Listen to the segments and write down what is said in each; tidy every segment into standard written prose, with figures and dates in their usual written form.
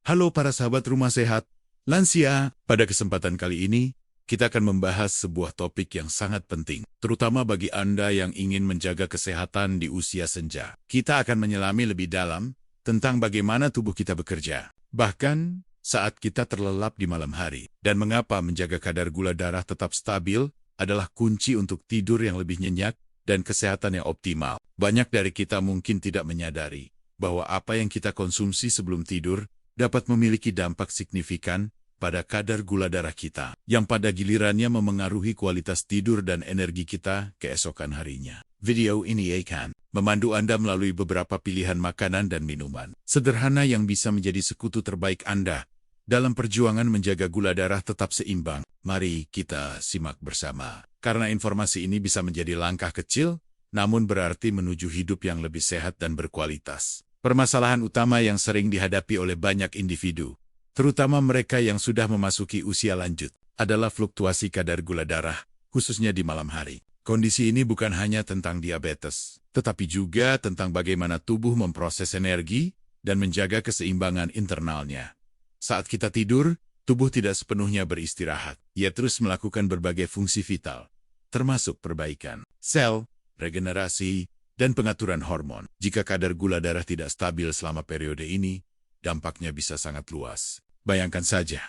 Halo para sahabat rumah sehat, lansia. Pada kesempatan kali ini, kita akan membahas sebuah topik yang sangat penting, terutama bagi Anda yang ingin menjaga kesehatan di usia senja. Kita akan menyelami lebih dalam tentang bagaimana tubuh kita bekerja, bahkan saat kita terlelap di malam hari, dan mengapa menjaga kadar gula darah tetap stabil adalah kunci untuk tidur yang lebih nyenyak dan kesehatan yang optimal. Banyak dari kita mungkin tidak menyadari bahwa apa yang kita konsumsi sebelum tidur dapat memiliki dampak signifikan pada kadar gula darah kita, yang pada gilirannya memengaruhi kualitas tidur dan energi kita keesokan harinya. Video ini akan memandu Anda melalui beberapa pilihan makanan dan minuman sederhana yang bisa menjadi sekutu terbaik Anda dalam perjuangan menjaga gula darah tetap seimbang. Mari kita simak bersama, karena informasi ini bisa menjadi langkah kecil, namun berarti menuju hidup yang lebih sehat dan berkualitas. Permasalahan utama yang sering dihadapi oleh banyak individu, terutama mereka yang sudah memasuki usia lanjut, adalah fluktuasi kadar gula darah, khususnya di malam hari. Kondisi ini bukan hanya tentang diabetes, tetapi juga tentang bagaimana tubuh memproses energi dan menjaga keseimbangan internalnya. Saat kita tidur, tubuh tidak sepenuhnya beristirahat. Ia terus melakukan berbagai fungsi vital, termasuk perbaikan sel, regenerasi, dan pengaturan hormon. Jika kadar gula darah tidak stabil selama periode ini, dampaknya bisa sangat luas. Bayangkan saja,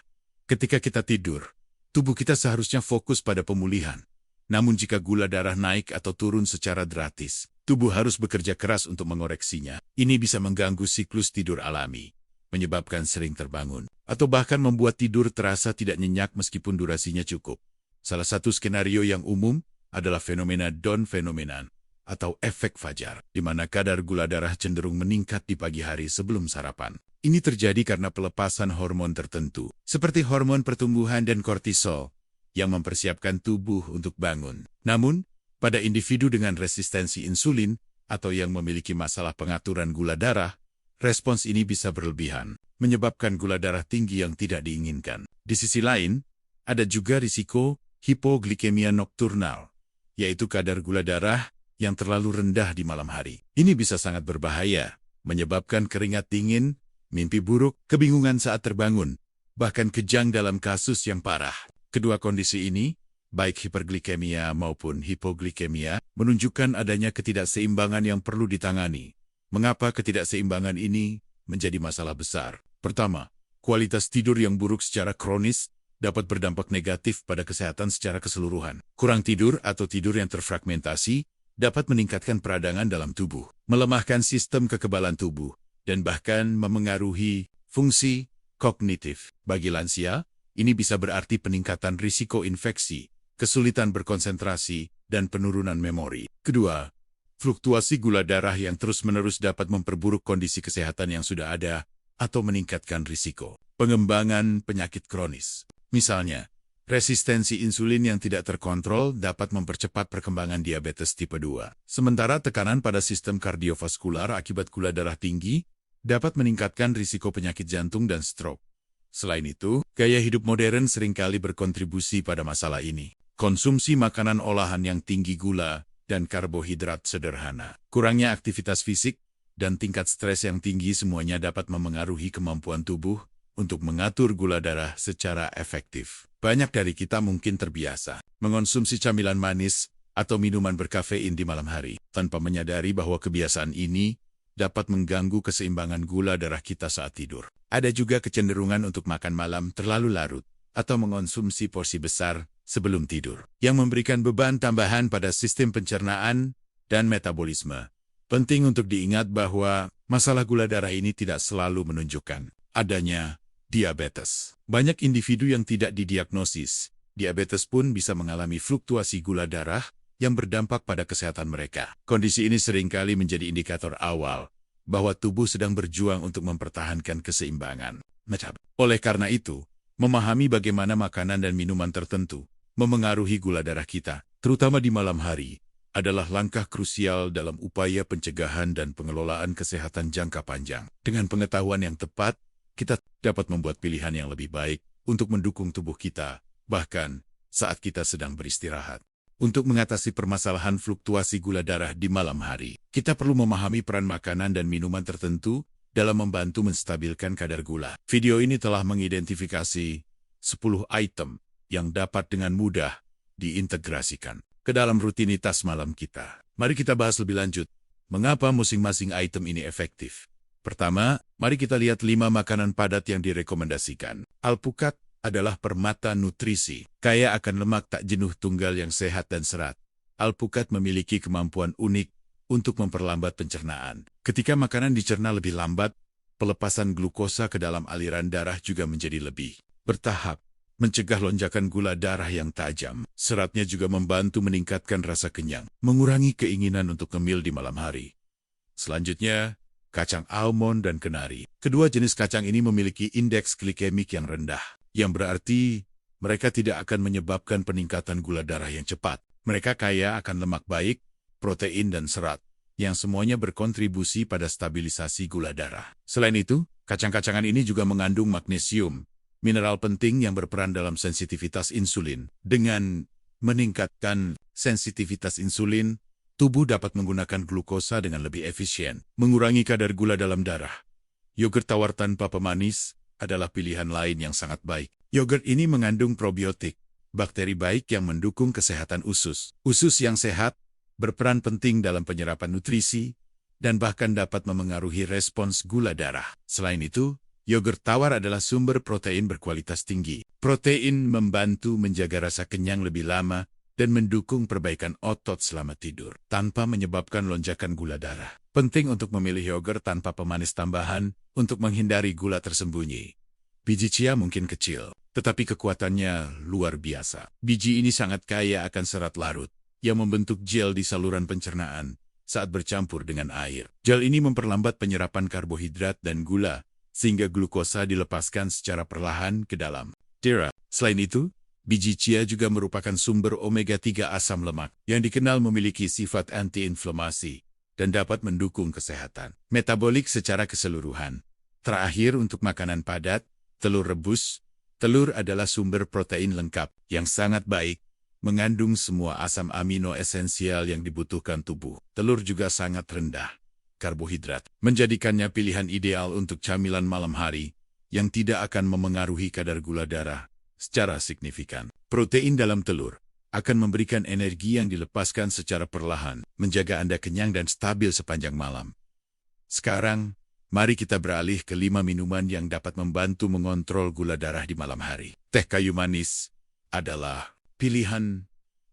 ketika kita tidur, tubuh kita seharusnya fokus pada pemulihan. Namun jika gula darah naik atau turun secara drastis, tubuh harus bekerja keras untuk mengoreksinya. Ini bisa mengganggu siklus tidur alami, menyebabkan sering terbangun, atau bahkan membuat tidur terasa tidak nyenyak meskipun durasinya cukup. Salah satu skenario yang umum adalah fenomena dawn phenomenon, atau efek fajar, di mana kadar gula darah cenderung meningkat di pagi hari sebelum sarapan. Ini terjadi karena pelepasan hormon tertentu, seperti hormon pertumbuhan dan kortisol, yang mempersiapkan tubuh untuk bangun. Namun, pada individu dengan resistensi insulin, atau yang memiliki masalah pengaturan gula darah, respons ini bisa berlebihan, menyebabkan gula darah tinggi yang tidak diinginkan. Di sisi lain, ada juga risiko hipoglikemia nokturnal, yaitu kadar gula darah yang terlalu rendah di malam hari. Ini bisa sangat berbahaya, menyebabkan keringat dingin, mimpi buruk, kebingungan saat terbangun, bahkan kejang dalam kasus yang parah. Kedua kondisi ini, baik hiperglikemia maupun hipoglikemia, menunjukkan adanya ketidakseimbangan yang perlu ditangani. Mengapa ketidakseimbangan ini menjadi masalah besar? Pertama, kualitas tidur yang buruk secara kronis dapat berdampak negatif pada kesehatan secara keseluruhan. Kurang tidur atau tidur yang terfragmentasi dapat meningkatkan peradangan dalam tubuh, melemahkan sistem kekebalan tubuh, dan bahkan memengaruhi fungsi kognitif. Bagi lansia, ini bisa berarti peningkatan risiko infeksi, kesulitan berkonsentrasi, dan penurunan memori. Kedua, fluktuasi gula darah yang terus-menerus dapat memperburuk kondisi kesehatan yang sudah ada atau meningkatkan risiko pengembangan penyakit kronis. Misalnya, resistensi insulin yang tidak terkontrol dapat mempercepat perkembangan diabetes tipe 2. Sementara tekanan pada sistem kardiovaskular akibat gula darah tinggi dapat meningkatkan risiko penyakit jantung dan stroke. Selain itu, gaya hidup modern seringkali berkontribusi pada masalah ini. Konsumsi makanan olahan yang tinggi gula dan karbohidrat sederhana, kurangnya aktivitas fisik, dan tingkat stres yang tinggi semuanya dapat memengaruhi kemampuan tubuh untuk mengatur gula darah secara efektif. Banyak dari kita mungkin terbiasa mengonsumsi camilan manis atau minuman berkafein di malam hari, tanpa menyadari bahwa kebiasaan ini dapat mengganggu keseimbangan gula darah kita saat tidur. Ada juga kecenderungan untuk makan malam terlalu larut atau mengonsumsi porsi besar sebelum tidur, yang memberikan beban tambahan pada sistem pencernaan dan metabolisme. Penting untuk diingat bahwa masalah gula darah ini tidak selalu menunjukkan adanya diabetes. Banyak individu yang tidak didiagnosis diabetes pun bisa mengalami fluktuasi gula darah yang berdampak pada kesehatan mereka. Kondisi ini seringkali menjadi indikator awal bahwa tubuh sedang berjuang untuk mempertahankan keseimbangan. Oleh karena itu, memahami bagaimana makanan dan minuman tertentu memengaruhi gula darah kita, terutama di malam hari, adalah langkah krusial dalam upaya pencegahan dan pengelolaan kesehatan jangka panjang. Dengan pengetahuan yang tepat, kita dapat membuat pilihan yang lebih baik untuk mendukung tubuh kita, bahkan saat kita sedang beristirahat. Untuk mengatasi permasalahan fluktuasi gula darah di malam hari, kita perlu memahami peran makanan dan minuman tertentu dalam membantu menstabilkan kadar gula. Video ini telah mengidentifikasi 10 item yang dapat dengan mudah diintegrasikan ke dalam rutinitas malam kita. Mari kita bahas lebih lanjut, mengapa masing-masing item ini efektif. Pertama, mari kita lihat 5 makanan padat yang direkomendasikan. Alpukat adalah permata nutrisi, kaya akan lemak tak jenuh tunggal yang sehat dan serat. Alpukat memiliki kemampuan unik untuk memperlambat pencernaan. Ketika makanan dicerna lebih lambat, pelepasan glukosa ke dalam aliran darah juga menjadi lebih bertahap, mencegah lonjakan gula darah yang tajam. Seratnya juga membantu meningkatkan rasa kenyang, mengurangi keinginan untuk ngemil di malam hari. Selanjutnya, kacang almond dan kenari. Kedua jenis kacang ini memiliki indeks glikemik yang rendah, yang berarti mereka tidak akan menyebabkan peningkatan gula darah yang cepat. Mereka kaya akan lemak baik, protein dan serat, yang semuanya berkontribusi pada stabilisasi gula darah. Selain itu, kacang-kacangan ini juga mengandung magnesium, mineral penting yang berperan dalam sensitivitas insulin. Dengan meningkatkan sensitivitas insulin, tubuh dapat menggunakan glukosa dengan lebih efisien, mengurangi kadar gula dalam darah. Yogurt tawar tanpa pemanis adalah pilihan lain yang sangat baik. Yogurt ini mengandung probiotik, bakteri baik yang mendukung kesehatan usus. Usus yang sehat berperan penting dalam penyerapan nutrisi dan bahkan dapat memengaruhi respons gula darah. Selain itu, yogurt tawar adalah sumber protein berkualitas tinggi. Protein membantu menjaga rasa kenyang lebih lama dan mendukung perbaikan otot selama tidur, tanpa menyebabkan lonjakan gula darah. Penting untuk memilih yogurt tanpa pemanis tambahan untuk menghindari gula tersembunyi. Biji chia mungkin kecil, tetapi kekuatannya luar biasa. Biji ini sangat kaya akan serat larut, yang membentuk gel di saluran pencernaan saat bercampur dengan air. Gel ini memperlambat penyerapan karbohidrat dan gula, sehingga glukosa dilepaskan secara perlahan ke dalam darah. Selain itu, biji chia juga merupakan sumber omega-3 asam lemak, yang dikenal memiliki sifat anti-inflamasi dan dapat mendukung kesehatan metabolik secara keseluruhan. Terakhir, untuk makanan padat, telur rebus. Telur adalah sumber protein lengkap yang sangat baik, mengandung semua asam amino esensial yang dibutuhkan tubuh. Telur juga sangat rendah karbohidrat, menjadikannya pilihan ideal untuk camilan malam hari yang tidak akan memengaruhi kadar gula darah secara signifikan. Protein dalam telur akan memberikan energi yang dilepaskan secara perlahan, menjaga Anda kenyang dan stabil sepanjang malam. Sekarang, mari kita beralih ke 5 minuman yang dapat membantu mengontrol gula darah di malam hari. Teh kayu manis adalah pilihan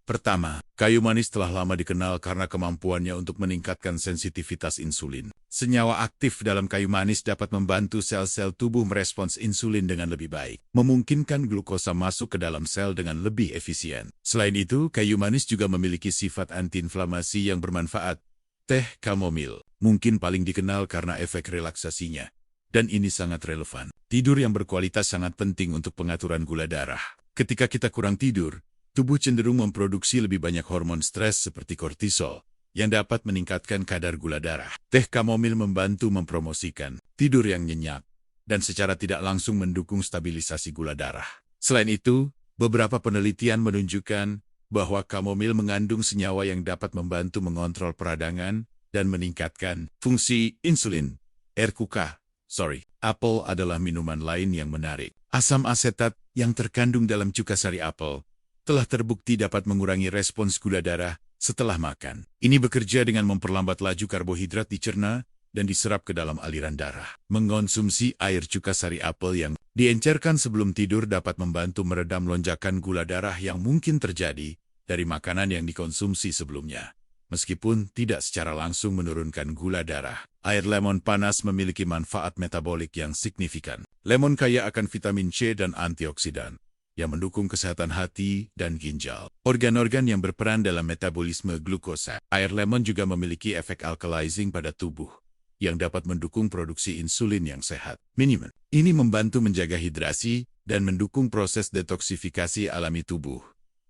pertama. Kayu manis telah lama dikenal karena kemampuannya untuk meningkatkan sensitivitas insulin. Senyawa aktif dalam kayu manis dapat membantu sel-sel tubuh merespons insulin dengan lebih baik, memungkinkan glukosa masuk ke dalam sel dengan lebih efisien. Selain itu, kayu manis juga memiliki sifat antiinflamasi yang bermanfaat. Teh kamomil mungkin paling dikenal karena efek relaksasinya, dan ini sangat relevan. Tidur yang berkualitas sangat penting untuk pengaturan gula darah. Ketika kita kurang tidur, tubuh cenderung memproduksi lebih banyak hormon stres seperti kortisol, yang dapat meningkatkan kadar gula darah. Teh kamomil membantu mempromosikan tidur yang nyenyak, dan secara tidak langsung mendukung stabilisasi gula darah. Selain itu, beberapa penelitian menunjukkan bahwa kamomil mengandung senyawa yang dapat membantu mengontrol peradangan dan meningkatkan fungsi insulin. Apel adalah minuman lain yang menarik. Asam asetat yang terkandung dalam cuka sari apel telah terbukti dapat mengurangi respons gula darah setelah makan. Ini bekerja dengan memperlambat laju karbohidrat dicerna dan diserap ke dalam aliran darah. Mengonsumsi air cuka sari apel yang diencerkan sebelum tidur dapat membantu meredam lonjakan gula darah yang mungkin terjadi dari makanan yang dikonsumsi sebelumnya. Meskipun tidak secara langsung menurunkan gula darah, air lemon panas memiliki manfaat metabolik yang signifikan. Lemon kaya akan vitamin C dan antioksidan, yang mendukung kesehatan hati dan ginjal. Organ-organ yang berperan dalam metabolisme glukosa. Air lemon juga memiliki efek alkalizing pada tubuh, yang dapat mendukung produksi insulin yang sehat. Ini membantu menjaga hidrasi dan mendukung proses detoksifikasi alami tubuh.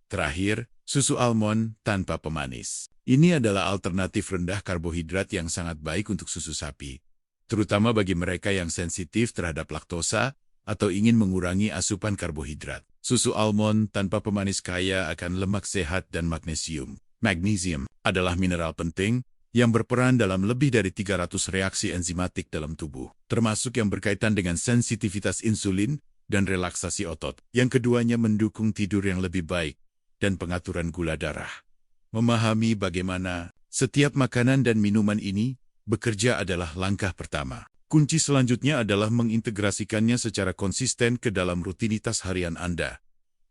Terakhir, susu almond tanpa pemanis. Ini adalah alternatif rendah karbohidrat yang sangat baik untuk susu sapi, terutama bagi mereka yang sensitif terhadap laktosa atau ingin mengurangi asupan karbohidrat. Susu almond tanpa pemanis kaya akan lemak sehat dan magnesium. Magnesium adalah mineral penting yang berperan dalam lebih dari 300 reaksi enzimatik dalam tubuh, termasuk yang berkaitan dengan sensitivitas insulin dan relaksasi otot. Yang keduanya mendukung tidur yang lebih baik dan pengaturan gula darah. Memahami bagaimana setiap makanan dan minuman ini bekerja adalah langkah pertama. Kunci selanjutnya adalah mengintegrasikannya secara konsisten ke dalam rutinitas harian Anda.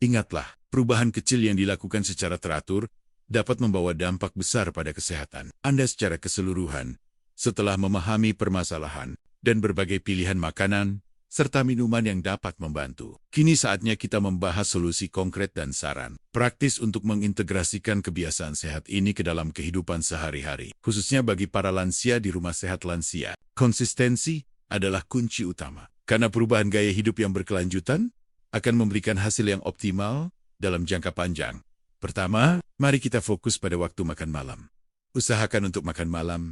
Ingatlah, perubahan kecil yang dilakukan secara teratur dapat membawa dampak besar pada kesehatan Anda secara keseluruhan. Setelah memahami permasalahan dan berbagai pilihan makanan serta minuman yang dapat membantu, kini saatnya kita membahas solusi konkret dan saran praktis untuk mengintegrasikan kebiasaan sehat ini ke dalam kehidupan sehari-hari, khususnya bagi para lansia di Rumah Sehat Lansia. Konsistensi adalah kunci utama, karena perubahan gaya hidup yang berkelanjutan akan memberikan hasil yang optimal dalam jangka panjang. Pertama, mari kita fokus pada waktu makan malam. Usahakan untuk makan malam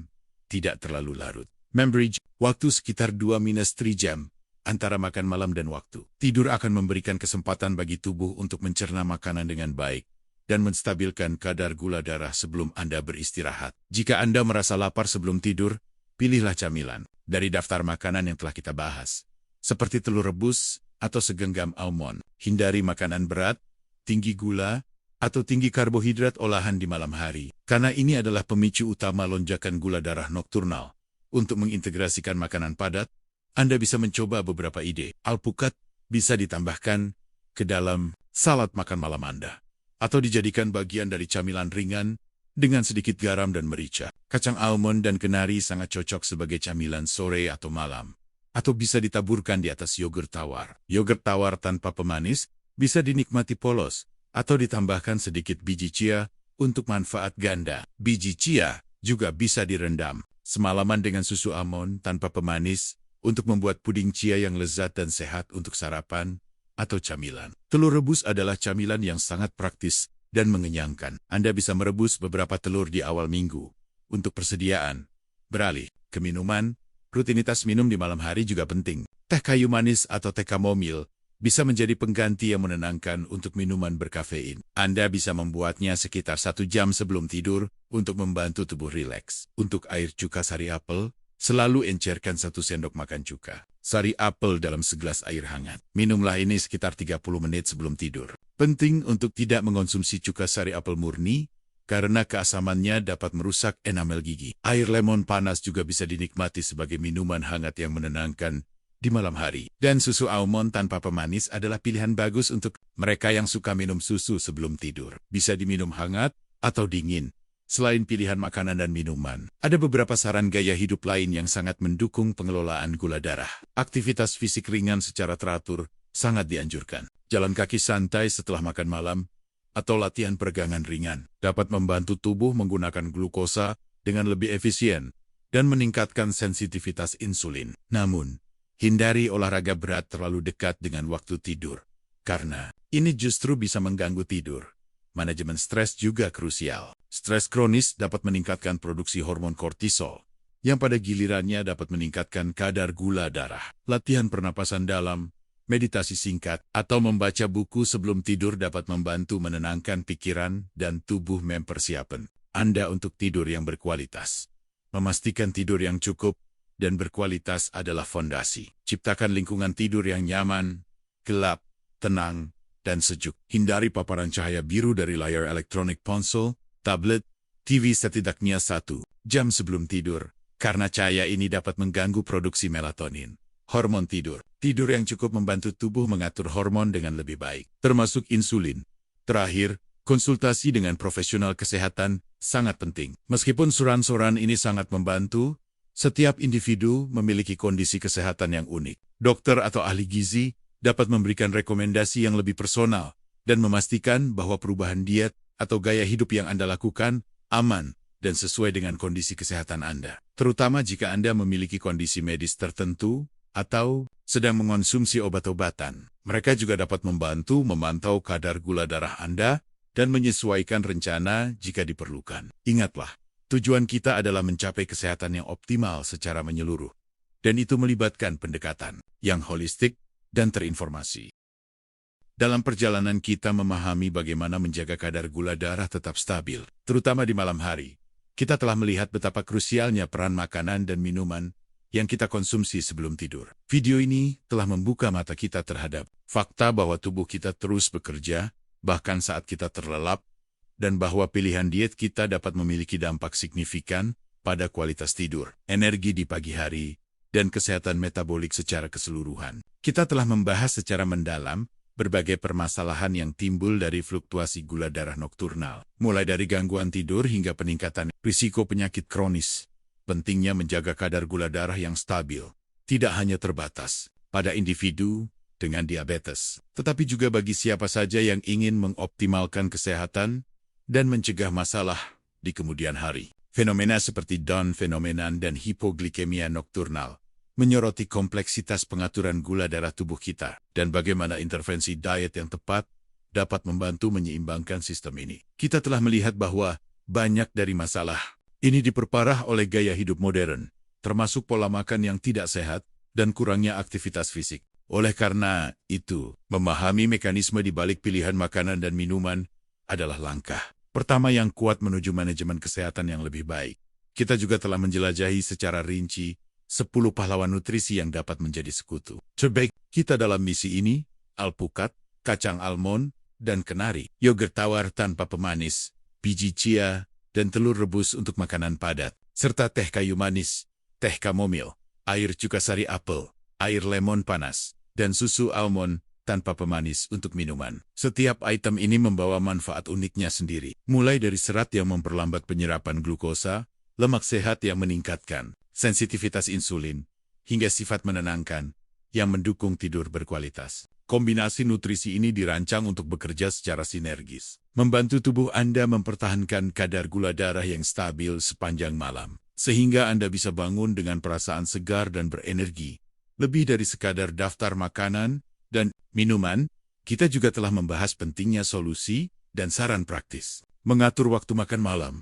tidak terlalu larut. Memberi waktu sekitar 2-3 jam antara makan malam dan waktu tidur akan memberikan kesempatan bagi tubuh untuk mencerna makanan dengan baik dan menstabilkan kadar gula darah sebelum Anda beristirahat. Jika Anda merasa lapar sebelum tidur, pilihlah camilan dari daftar makanan yang telah kita bahas, seperti telur rebus atau segenggam almond. Hindari makanan berat, tinggi gula, atau tinggi karbohidrat olahan di malam hari, karena ini adalah pemicu utama lonjakan gula darah nokturnal. Untuk mengintegrasikan makanan padat, Anda bisa mencoba beberapa ide. Alpukat bisa ditambahkan ke dalam salad makan malam Anda, atau dijadikan bagian dari camilan ringan dengan sedikit garam dan merica. Kacang almond dan kenari sangat cocok sebagai camilan sore atau malam, atau bisa ditaburkan di atas yogurt tawar. Yogurt tawar tanpa pemanis bisa dinikmati polos, atau ditambahkan sedikit biji chia untuk manfaat ganda. Biji chia juga bisa direndam semalaman dengan susu almond tanpa pemanis untuk membuat puding chia yang lezat dan sehat untuk sarapan atau camilan. Telur rebus adalah camilan yang sangat praktis dan mengenyangkan. Anda bisa merebus beberapa telur di awal minggu untuk persediaan. Beralih ke minuman, rutinitas minum di malam hari juga penting. Teh kayu manis atau teh kamomil bisa menjadi pengganti yang menenangkan untuk minuman berkafein. Anda bisa membuatnya sekitar 1 jam sebelum tidur untuk membantu tubuh rileks. Untuk air cuka sari apel, selalu encerkan 1 sendok makan cuka sari apel dalam segelas air hangat. Minumlah ini sekitar 30 menit sebelum tidur. Penting untuk tidak mengonsumsi cuka sari apel murni, karena keasamannya dapat merusak enamel gigi. Air lemon panas juga bisa dinikmati sebagai minuman hangat yang menenangkan di malam hari. Dan susu almond tanpa pemanis adalah pilihan bagus untuk mereka yang suka minum susu sebelum tidur. Bisa diminum hangat atau dingin. Selain pilihan makanan dan minuman, ada beberapa saran gaya hidup lain yang sangat mendukung pengelolaan gula darah. Aktivitas fisik ringan secara teratur sangat dianjurkan. Jalan kaki santai setelah makan malam atau latihan peregangan ringan dapat membantu tubuh menggunakan glukosa dengan lebih efisien dan meningkatkan sensitivitas insulin. Namun, hindari olahraga berat terlalu dekat dengan waktu tidur, karena ini justru bisa mengganggu tidur. Manajemen stres juga krusial. Stres kronis dapat meningkatkan produksi hormon kortisol, yang pada gilirannya dapat meningkatkan kadar gula darah. Latihan pernapasan dalam, meditasi singkat, atau membaca buku sebelum tidur dapat membantu menenangkan pikiran dan tubuh mempersiapkan Anda untuk tidur yang berkualitas. Memastikan tidur yang cukup dan berkualitas adalah fondasi. Ciptakan lingkungan tidur yang nyaman, gelap, tenang, dan sejuk. Hindari paparan cahaya biru dari layar elektronik ponsel, tablet, TV setidaknya 1 jam sebelum tidur, karena cahaya ini dapat mengganggu produksi melatonin, hormon tidur. Tidur yang cukup membantu tubuh mengatur hormon dengan lebih baik, termasuk insulin. Terakhir, konsultasi dengan profesional kesehatan sangat penting. Meskipun saran-saran ini sangat membantu, setiap individu memiliki kondisi kesehatan yang unik. Dokter atau ahli gizi dapat memberikan rekomendasi yang lebih personal dan memastikan bahwa perubahan diet atau gaya hidup yang Anda lakukan aman dan sesuai dengan kondisi kesehatan Anda. Terutama jika Anda memiliki kondisi medis tertentu atau sedang mengonsumsi obat-obatan. Mereka juga dapat membantu memantau kadar gula darah Anda dan menyesuaikan rencana jika diperlukan. Ingatlah, tujuan kita adalah mencapai kesehatan yang optimal secara menyeluruh. Dan itu melibatkan pendekatan yang holistik dan terinformasi. Dalam perjalanan kita memahami bagaimana menjaga kadar gula darah tetap stabil, terutama di malam hari. kita telah melihat betapa krusialnya peran makanan dan minuman yang kita konsumsi sebelum tidur. Video ini telah membuka mata kita terhadap fakta bahwa tubuh kita terus bekerja, bahkan saat kita terlelap, dan bahwa pilihan diet kita dapat memiliki dampak signifikan pada kualitas tidur, energi di pagi hari, dan kesehatan metabolik secara keseluruhan. Kita telah membahas secara mendalam berbagai permasalahan yang timbul dari fluktuasi gula darah nokturnal, mulai dari gangguan tidur hingga peningkatan risiko penyakit kronis. Pentingnya menjaga kadar gula darah yang stabil, tidak hanya terbatas pada individu dengan diabetes, tetapi juga bagi siapa saja yang ingin mengoptimalkan kesehatan dan mencegah masalah di kemudian hari. Fenomena seperti Down phenomenon dan hipoglikemia nokturnal menyoroti kompleksitas pengaturan gula darah tubuh kita dan bagaimana intervensi diet yang tepat dapat membantu menyeimbangkan sistem ini. Kita telah melihat bahwa banyak dari masalah ini diperparah oleh gaya hidup modern, termasuk pola makan yang tidak sehat dan kurangnya aktivitas fisik. Oleh karena itu, memahami mekanisme di balik pilihan makanan dan minuman adalah langkah pertama yang kuat menuju manajemen kesehatan yang lebih baik. Kita juga telah menjelajahi secara rinci 10 pahlawan nutrisi yang dapat menjadi sekutu terbaik kita dalam misi ini: alpukat, kacang almond, dan kenari, yogurt tawar tanpa pemanis, biji chia, dan telur rebus untuk makanan padat, serta teh kayu manis, teh kamomil, air cuka sari apel, air lemon panas, dan susu almond tanpa pemanis untuk minuman. Setiap item ini membawa manfaat uniknya sendiri, mulai dari serat yang memperlambat penyerapan glukosa, lemak sehat yang meningkatkan sensitivitas insulin, hingga sifat menenangkan yang mendukung tidur berkualitas. Kombinasi nutrisi ini dirancang untuk bekerja secara sinergis, membantu tubuh Anda mempertahankan kadar gula darah yang stabil sepanjang malam, sehingga Anda bisa bangun dengan perasaan segar dan berenergi. Lebih dari sekadar daftar makanan dan minuman, kita juga telah membahas pentingnya solusi dan saran praktis. Mengatur waktu makan malam,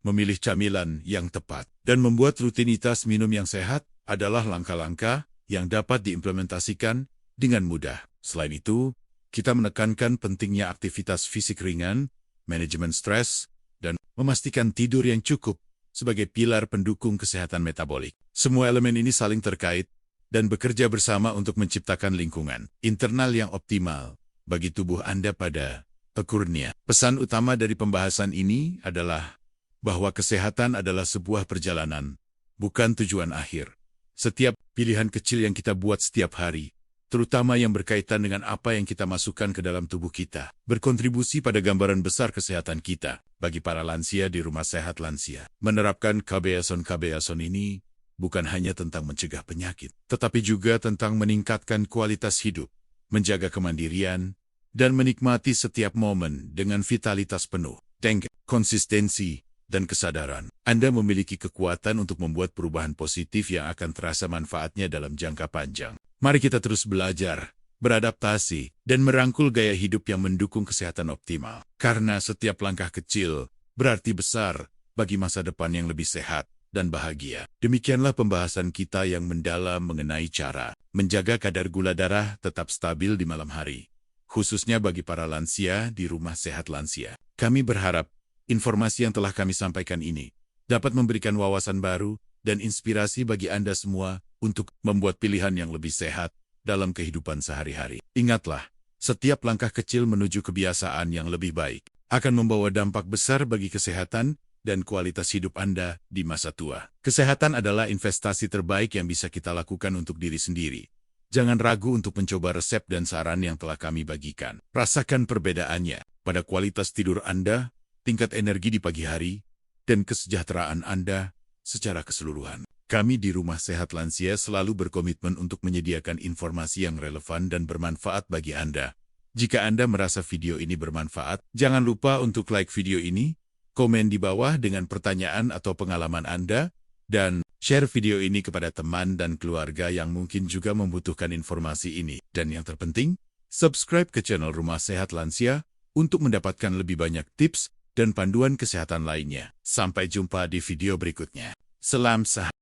memilih camilan yang tepat, dan membuat rutinitas minum yang sehat adalah langkah-langkah yang dapat diimplementasikan dengan mudah. Selain itu, kita menekankan pentingnya aktivitas fisik ringan, manajemen stres, dan memastikan tidur yang cukup sebagai pilar pendukung kesehatan metabolik. Semua elemen ini saling terkait dan bekerja bersama untuk menciptakan lingkungan internal yang optimal bagi tubuh Anda pada akhirnya. Pesan utama dari pembahasan ini adalah bahwa kesehatan adalah sebuah perjalanan, bukan tujuan akhir. Setiap pilihan kecil yang kita buat setiap hari, terutama yang berkaitan dengan apa yang kita masukkan ke dalam tubuh kita, berkontribusi pada gambaran besar kesehatan kita. Bagi para lansia di Rumah Sehat Lansia, menerapkan kebiasaan-kebiasaan ini bukan hanya tentang mencegah penyakit, tetapi juga tentang meningkatkan kualitas hidup, menjaga kemandirian, dan menikmati setiap momen dengan vitalitas penuh. Dengan konsistensi dan kesadaran, Anda memiliki kekuatan untuk membuat perubahan positif yang akan terasa manfaatnya dalam jangka panjang. Mari kita terus belajar, beradaptasi, dan merangkul gaya hidup yang mendukung kesehatan optimal. Karena setiap langkah kecil berarti besar bagi masa depan yang lebih sehat dan bahagia. Demikianlah pembahasan kita yang mendalam mengenai cara menjaga kadar gula darah tetap stabil di malam hari, khususnya bagi para lansia di Rumah Sehat Lansia. Kami berharap informasi yang telah kami sampaikan ini dapat memberikan wawasan baru dan inspirasi bagi Anda semua untuk membuat pilihan yang lebih sehat dalam kehidupan sehari-hari. Ingatlah, setiap langkah kecil menuju kebiasaan yang lebih baik akan membawa dampak besar bagi kesehatan dan kualitas hidup Anda di masa tua. Kesehatan adalah investasi terbaik yang bisa kita lakukan untuk diri sendiri. Jangan ragu untuk mencoba resep dan saran yang telah kami bagikan. Rasakan perbedaannya pada kualitas tidur Anda, tingkat energi di pagi hari, dan kesejahteraan Anda secara keseluruhan. Kami di Rumah Sehat Lansia selalu berkomitmen untuk menyediakan informasi yang relevan dan bermanfaat bagi Anda. Jika Anda merasa video ini bermanfaat, jangan lupa untuk like video ini, komen di bawah dengan pertanyaan atau pengalaman Anda, dan share video ini kepada teman dan keluarga yang mungkin juga membutuhkan informasi ini. Dan yang terpenting, subscribe ke channel Rumah Sehat Lansia untuk mendapatkan lebih banyak tips dan panduan kesehatan lainnya. Sampai jumpa di video berikutnya. Salam sehat.